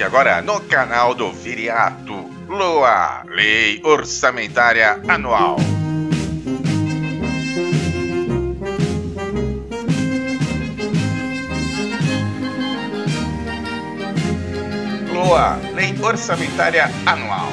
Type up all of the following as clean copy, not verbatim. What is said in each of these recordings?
agora no canal do Viriato, LOA, Lei Orçamentária Anual. LOA, Lei Orçamentária Anual.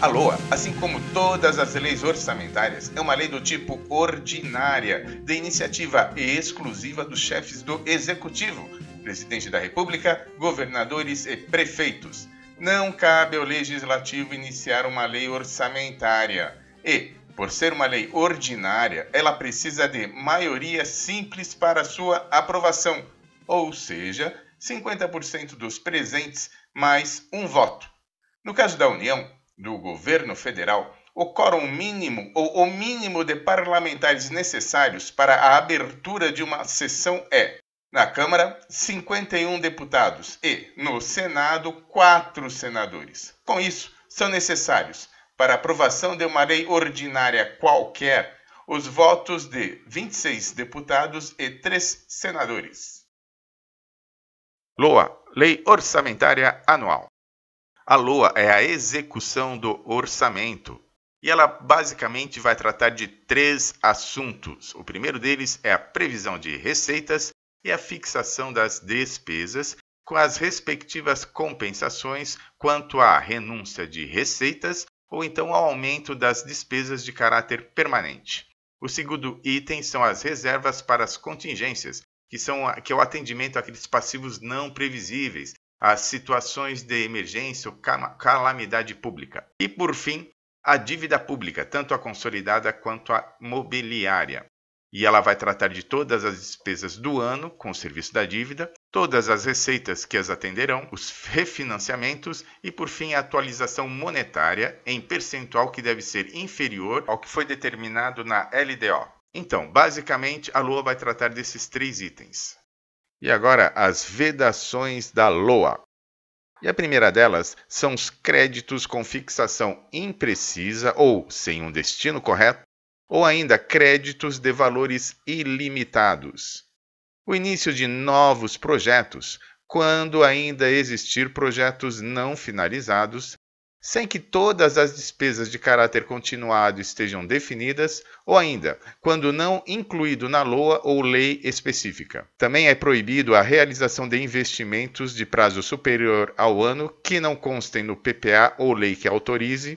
A LOA, assim como todas as leis orçamentárias, é uma lei do tipo ordinária, de iniciativa exclusiva dos chefes do Executivo, Presidente da República, governadores e prefeitos. Não cabe ao Legislativo iniciar uma lei orçamentária e, por ser uma lei ordinária, ela precisa de maioria simples para sua aprovação, ou seja, 50% dos presentes mais um voto. No caso da União, do governo federal, o quórum mínimo ou o mínimo de parlamentares necessários para a abertura de uma sessão é, na Câmara, 51 deputados e, no Senado, 4 senadores. Com isso, são necessários, para a aprovação de uma lei ordinária qualquer, os votos de 26 deputados e 3 senadores. LOA, Lei Orçamentária Anual. A LOA é a execução do orçamento e ela basicamente vai tratar de 3 assuntos. O primeiro deles é a previsão de receitas e a fixação das despesas, com as respectivas compensações quanto à renúncia de receitas ou então ao aumento das despesas de caráter permanente. O segundo item são as reservas para as contingências, que é o atendimento àqueles passivos não previsíveis, as situações de emergência ou calamidade pública. E, por fim, a dívida pública, tanto a consolidada quanto a mobiliária. E ela vai tratar de todas as despesas do ano com o serviço da dívida, todas as receitas que as atenderão, os refinanciamentos e, por fim, a atualização monetária em percentual que deve ser inferior ao que foi determinado na LDO. Então, basicamente, a LOA vai tratar desses 3 itens. E agora, as vedações da LOA. E a primeira delas são os créditos com fixação imprecisa ou sem um destino correto, ou ainda créditos de valores ilimitados. O início de novos projetos, quando ainda existir projetos não finalizados, sem que todas as despesas de caráter continuado estejam definidas, ou ainda, quando não incluído na LOA ou lei específica. Também é proibido a realização de investimentos de prazo superior ao ano que não constem no PPA ou lei que autorize,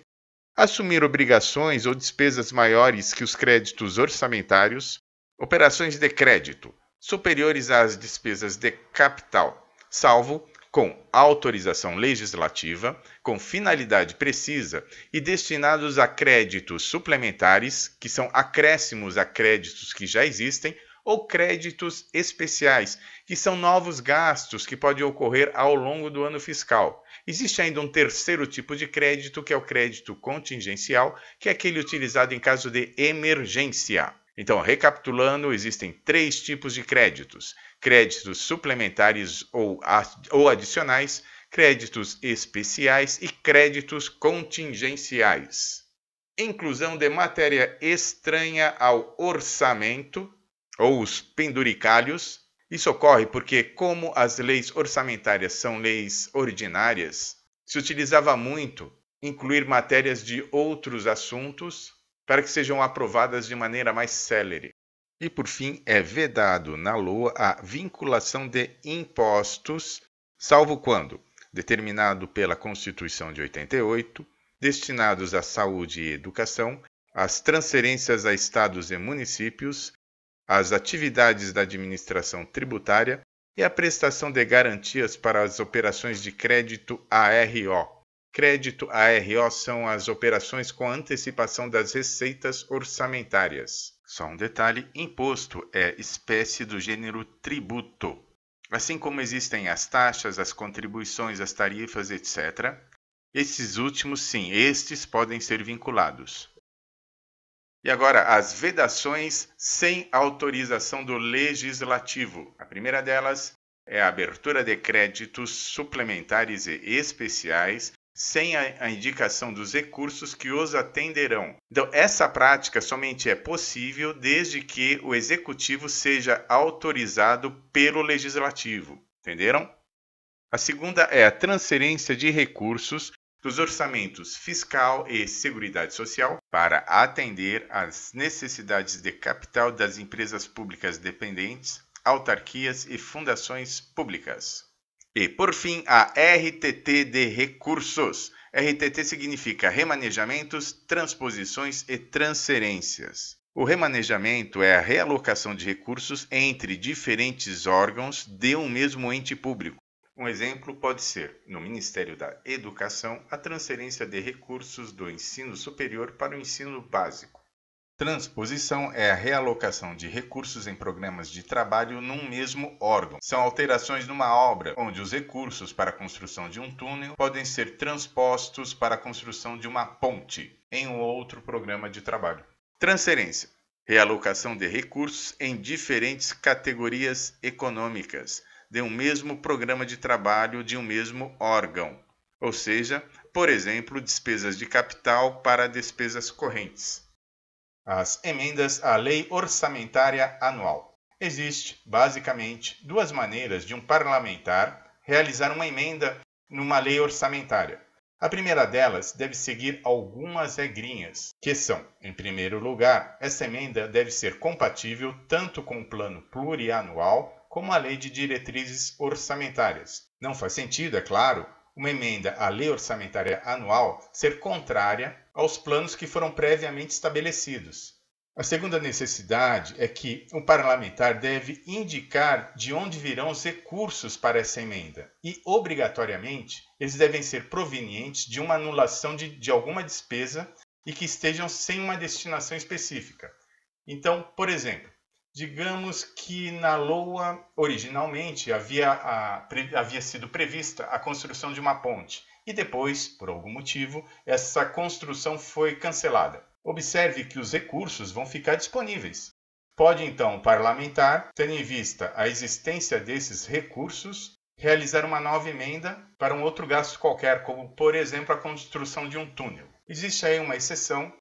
assumir obrigações ou despesas maiores que os créditos orçamentários, operações de crédito superiores às despesas de capital, salvo com autorização legislativa, com finalidade precisa e destinados a créditos suplementares, que são acréscimos a créditos que já existem, ou créditos especiais, que são novos gastos que podem ocorrer ao longo do ano fiscal. Existe ainda um terceiro tipo de crédito, que é o crédito contingencial, que é aquele utilizado em caso de emergência. Então, recapitulando, existem 3 tipos de créditos: créditos suplementares ou adicionais, créditos especiais e créditos contingenciais. Inclusão de matéria estranha ao orçamento, ou os penduricalhos. Isso ocorre porque, como as leis orçamentárias são leis ordinárias, se utilizava muito incluir matérias de outros assuntos para que sejam aprovadas de maneira mais célere. E, por fim, é vedado na LOA a vinculação de impostos, salvo quando determinado pela Constituição de 88, destinados à saúde e educação, às transferências a estados e municípios, às atividades da administração tributária e à prestação de garantias para as operações de crédito ARO. Crédito ARO são as operações com antecipação das receitas orçamentárias. Só um detalhe: imposto é espécie do gênero tributo. Assim como existem as taxas, as contribuições, as tarifas, etc., esses últimos, sim, estes podem ser vinculados. E agora, as vedações sem autorização do Legislativo. A primeira delas é a abertura de créditos suplementares e especiais sem a indicação dos recursos que os atenderão. Então, essa prática somente é possível desde que o Executivo seja autorizado pelo Legislativo. Entenderam? A segunda é a transferência de recursos dos orçamentos fiscal e seguridade social para atender às necessidades de capital das empresas públicas dependentes, autarquias e fundações públicas. E, por fim, a RTT de recursos. RTT significa remanejamentos, transposições e transferências. O remanejamento é a realocação de recursos entre diferentes órgãos de um mesmo ente público. Um exemplo pode ser, no Ministério da Educação, a transferência de recursos do ensino superior para o ensino básico. Transposição é a realocação de recursos em programas de trabalho num mesmo órgão. São alterações numa obra, onde os recursos para a construção de um túnel podem ser transpostos para a construção de uma ponte em um outro programa de trabalho. Transferência. Realocação de recursos em diferentes categorias econômicas de um mesmo programa de trabalho de um mesmo órgão. Ou seja, por exemplo, despesas de capital para despesas correntes. As emendas à Lei Orçamentária Anual. Existe, basicamente, duas maneiras de um parlamentar realizar uma emenda numa lei orçamentária. A primeira delas deve seguir algumas regrinhas, que são, em primeiro lugar, essa emenda deve ser compatível tanto com o plano plurianual como a lei de diretrizes orçamentárias. Não faz sentido, é claro, uma emenda à lei orçamentária anual ser contrária aos planos que foram previamente estabelecidos. A segunda necessidade é que o parlamentar deve indicar de onde virão os recursos para essa emenda e, obrigatoriamente, eles devem ser provenientes de uma anulação de alguma despesa e que estejam sem uma destinação específica. Então, por exemplo, digamos que na LOA originalmente havia sido prevista a construção de uma ponte e depois, por algum motivo, essa construção foi cancelada. Observe que os recursos vão ficar disponíveis. Pode então o parlamentar, tendo em vista a existência desses recursos, realizar uma nova emenda para um outro gasto qualquer, como por exemplo a construção de um túnel. Existe aí uma exceção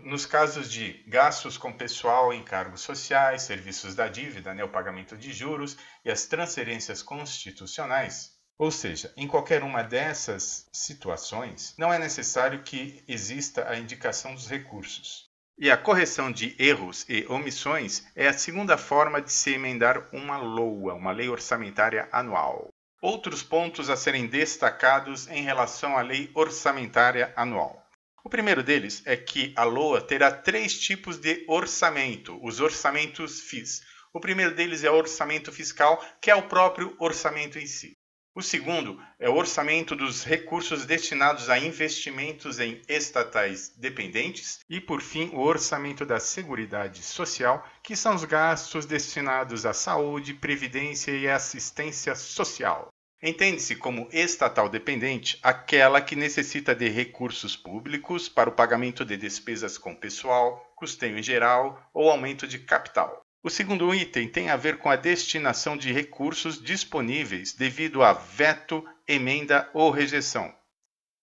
nos casos de gastos com pessoal em cargos sociais, serviços da dívida, o pagamento de juros e as transferências constitucionais. Ou seja, em qualquer uma dessas situações, não é necessário que exista a indicação dos recursos. E a correção de erros e omissões é a segunda forma de se emendar uma LOA, uma Lei Orçamentária Anual. Outros pontos a serem destacados em relação à Lei Orçamentária Anual. O primeiro deles é que a LOA terá 3 tipos de orçamento, os orçamentos FIS. O primeiro deles é o orçamento fiscal, que é o próprio orçamento em si. O segundo é o orçamento dos recursos destinados a investimentos em estatais dependentes e, por fim, o orçamento da Seguridade Social, que são os gastos destinados à saúde, previdência e assistência social. Entende-se como estatal dependente aquela que necessita de recursos públicos para o pagamento de despesas com pessoal, custeio em geral ou aumento de capital. O segundo item tem a ver com a destinação de recursos disponíveis devido a veto, emenda ou rejeição.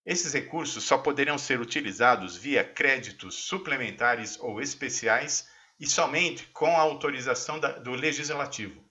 Esses recursos só poderão ser utilizados via créditos suplementares ou especiais e somente com a autorização do Legislativo.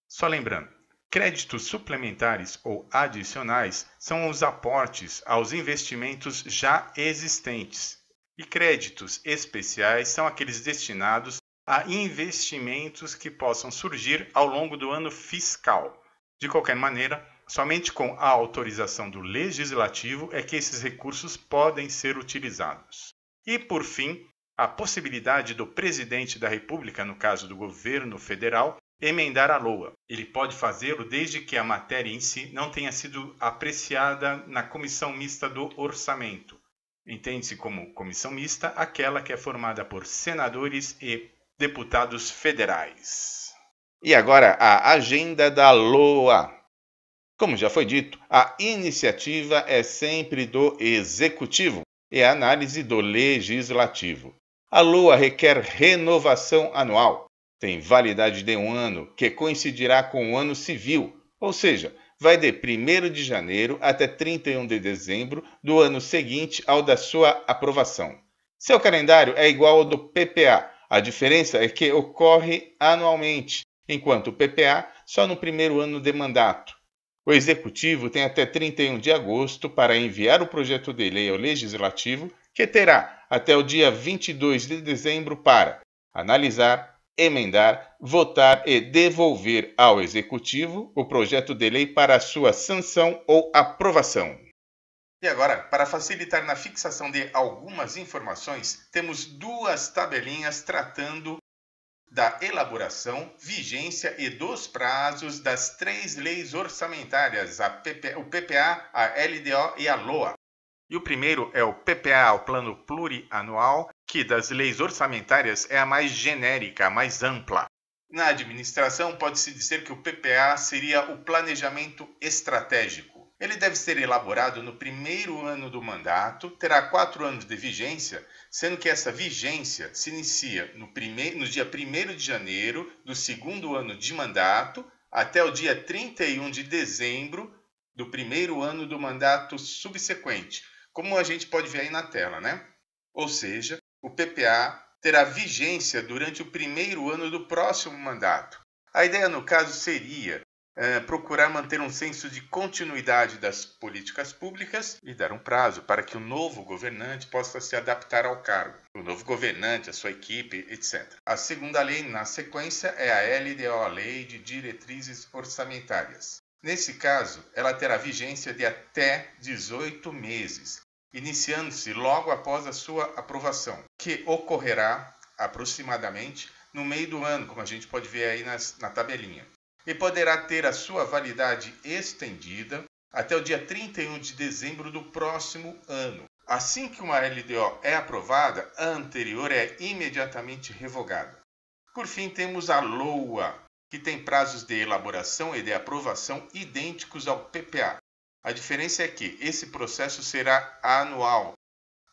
Só lembrando, créditos suplementares ou adicionais são os aportes aos investimentos já existentes, e créditos especiais são aqueles destinados a investimentos que possam surgir ao longo do ano fiscal. De qualquer maneira, somente com a autorização do Legislativo é que esses recursos podem ser utilizados. E, por fim, a possibilidade do presidente da República, no caso do governo federal, emendar a LOA. Ele pode fazê-lo desde que a matéria em si não tenha sido apreciada na comissão mista do orçamento. Entende-se como comissão mista aquela que é formada por senadores e deputados federais. E agora a agenda da LOA. Como já foi dito, a iniciativa é sempre do Executivo e a análise do Legislativo. A LOA requer renovação anual. Tem validade de 1 ano, que coincidirá com o ano civil, ou seja, vai de 1º de janeiro até 31 de dezembro do ano seguinte ao da sua aprovação. Seu calendário é igual ao do PPA. A diferença é que ocorre anualmente, enquanto o PPA só no primeiro ano de mandato. O Executivo tem até 31 de agosto para enviar o projeto de lei ao Legislativo, que terá até o dia 22 de dezembro para analisar, emendar, votar e devolver ao Executivo o projeto de lei para sua sanção ou aprovação. E agora, para facilitar na fixação de algumas informações, temos duas tabelinhas tratando da elaboração, vigência e dos prazos das três leis orçamentárias, o PPA, a LDO e a LOA. E o primeiro é o PPA, o Plano Plurianual, que das leis orçamentárias é a mais genérica, a mais ampla. Na administração, pode-se dizer que o PPA seria o planejamento estratégico. Ele deve ser elaborado no primeiro ano do mandato, terá 4 anos de vigência, sendo que essa vigência se inicia no dia 1º de janeiro do segundo ano de mandato até o dia 31 de dezembro do primeiro ano do mandato subsequente, como a gente pode ver aí na tela, né? Ou seja, o PPA terá vigência durante o primeiro ano do próximo mandato. A ideia, no caso, seria procurar manter um senso de continuidade das políticas públicas e dar um prazo para que o novo governante possa se adaptar ao cargo. O novo governante, a sua equipe, etc. A segunda lei, na sequência, é a LDO, a Lei de Diretrizes Orçamentárias. Nesse caso, ela terá vigência de até 18 meses, iniciando-se logo após a sua aprovação, que ocorrerá aproximadamente no meio do ano, como a gente pode ver aí na tabelinha. E poderá ter a sua validade estendida até o dia 31 de dezembro do próximo ano. Assim que uma LDO é aprovada, a anterior é imediatamente revogada. Por fim, temos a LOA, que tem prazos de elaboração e de aprovação idênticos ao PPA. A diferença é que esse processo será anual,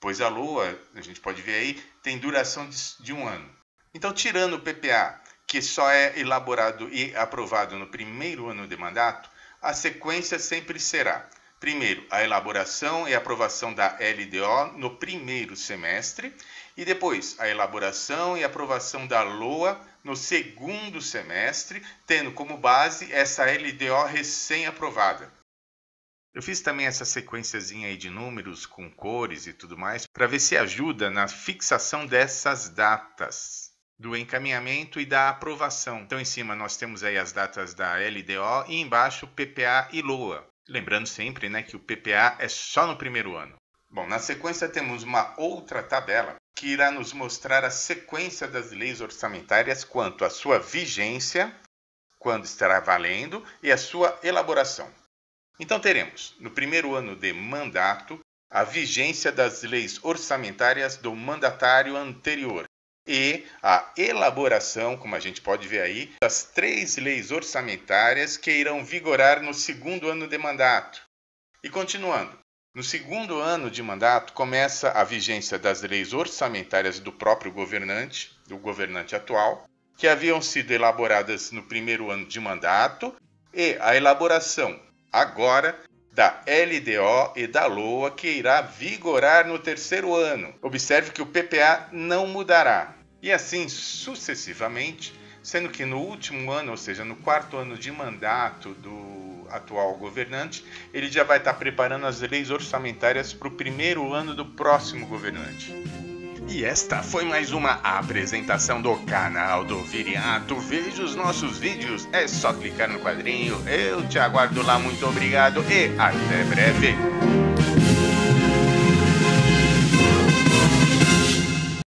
pois a LOA, a gente pode ver aí, tem duração de 1 ano. Então, tirando o PPA, que só é elaborado e aprovado no primeiro ano de mandato, a sequência sempre será: primeiro, a elaboração e aprovação da LDO no primeiro semestre, e depois a elaboração e aprovação da LOA no segundo semestre, tendo como base essa LDO recém-aprovada. Eu fiz também essa sequenciazinha aí de números com cores e tudo mais, para ver se ajuda na fixação dessas datas do encaminhamento e da aprovação. Então, em cima nós temos aí as datas da LDO e embaixo PPA e LOA. Lembrando sempre, né, que o PPA é só no primeiro ano. Bom, na sequência temos uma outra tabela que irá nos mostrar a sequência das leis orçamentárias quanto à sua vigência, quando estará valendo, e a sua elaboração. Então teremos, no primeiro ano de mandato, a vigência das leis orçamentárias do mandatário anterior e a elaboração, como a gente pode ver aí, das 3 leis orçamentárias que irão vigorar no segundo ano de mandato. E continuando, no segundo ano de mandato começa a vigência das leis orçamentárias do próprio governante, do governante atual, que haviam sido elaboradas no primeiro ano de mandato, e a elaboração agora da LDO e da LOA, que irá vigorar no terceiro ano. Observe que o PPA não mudará. E assim sucessivamente, sendo que no último ano, ou seja, no 4º ano de mandato do atual governante, ele já vai estar preparando as leis orçamentárias para o primeiro ano do próximo governante. E esta foi mais uma apresentação do canal do Viriato. Veja os nossos vídeos, é só clicar no quadrinho. Eu te aguardo lá, muito obrigado e até breve.